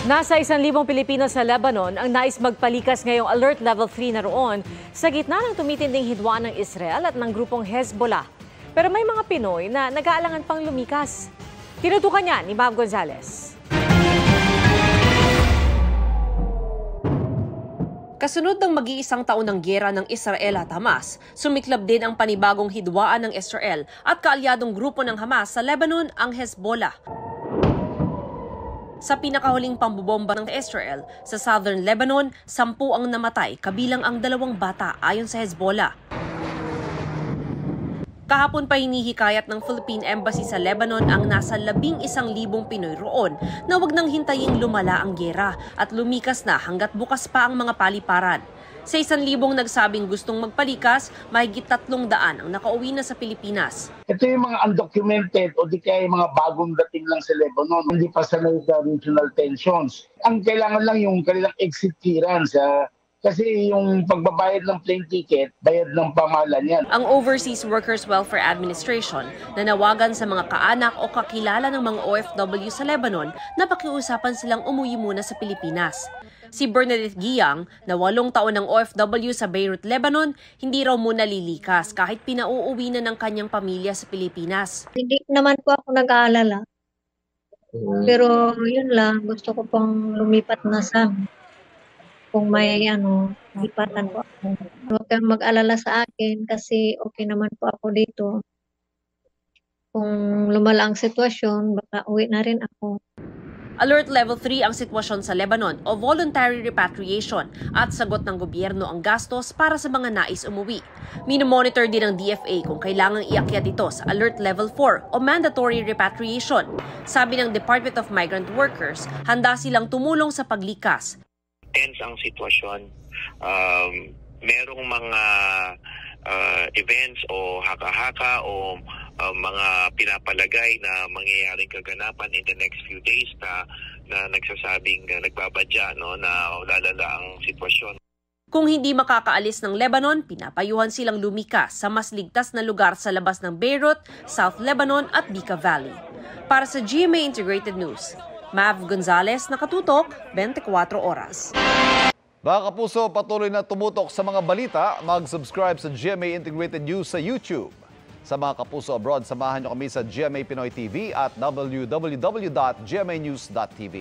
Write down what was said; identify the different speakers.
Speaker 1: Nasa 1,000 Pilipino sa Lebanon ang nais magpalikas ngayong Alert Level 3 na roon sa gitna ng tumitinding hidwaan ng Israel at ng grupong Hezbollah. Pero may mga Pinoy na nag-aalangan pang lumikas. Tinutukan niya ni Mav Gonzalez.
Speaker 2: Kasunod ng mag-iisang taon ng giyera ng Israel at Hamas, sumiklab din ang panibagong hidwaan ng Israel at kaalyadong grupo ng Hamas sa Lebanon, ang Hezbollah. Sa pinakahuling pambobomba ng Israel sa southern Lebanon, 10 ang namatay, kabilang ang 2 bata ayon sa Hezbollah. Kahapon pa hinihikayat ng Philippine Embassy sa Lebanon ang nasa 11,000 Pinoy roon na wag nang hintaying lumala ang giyera at lumikas na hanggat bukas pa ang mga paliparan. Sa 1,000 nagsabing gustong magpalikas, mahigit 300 ang nakauwi na sa Pilipinas.
Speaker 3: Ito yung mga undocumented o di kaya yung mga bagong dating lang sa Lebanon, hindi pa sanay sa regional tensions. Ang kailangan lang yung kanilang exit clearance. Kasi yung pagbabayad ng plane ticket, bayad ng pamahalaan yan.
Speaker 2: Ang Overseas Workers Welfare Administration nanawagan sa mga kaanak o kakilala ng mga OFW sa Lebanon na pakiusapan silang umuwi muna sa Pilipinas. Si Bernadette Giyang, na 8 taon ng OFW sa Beirut, Lebanon, hindi raw muna lilikas kahit pinauuwi na ng kanyang pamilya sa Pilipinas.
Speaker 4: Hindi naman po ako nag-aalala. Pero yun lang, gusto ko pong lumipat na sa kung may lipatan po ako. Huwag kang mag-alala sa akin kasi okay naman po ako dito. Kung lumala ang sitwasyon, baka uwi na rin ako.
Speaker 2: Alert Level 3 ang sitwasyon sa Lebanon o voluntary repatriation at sagot ng gobyerno ang gastos para sa mga nais umuwi. Minomonitor din ng DFA kung kailangang iakyat ito sa Alert Level 4 o mandatory repatriation. Sabi ng Department of Migrant Workers, handa silang tumulong sa paglikas.
Speaker 5: Tense ang sitwasyon. Merong mga events o haka-haka o mga pinapalagay na mangyayaring kaganapan in the next few days na nagsasabing nagbabadya na lalala ang sitwasyon.
Speaker 2: Kung hindi makakaalis ng Lebanon, pinapayuhan silang lumikas sa mas ligtas na lugar sa labas ng Beirut, South Lebanon at Bekaa Valley. Para sa GMA Integrated News, Mav Gonzalez, nakatutok, 24 oras.
Speaker 6: Mga kapuso, patuloy na tumutok sa mga balita, mag-subscribe sa GMA Integrated News sa YouTube. Sa mga kapuso abroad, samahan niyo kami sa GMA Pinoy TV at www.gmanews.tv.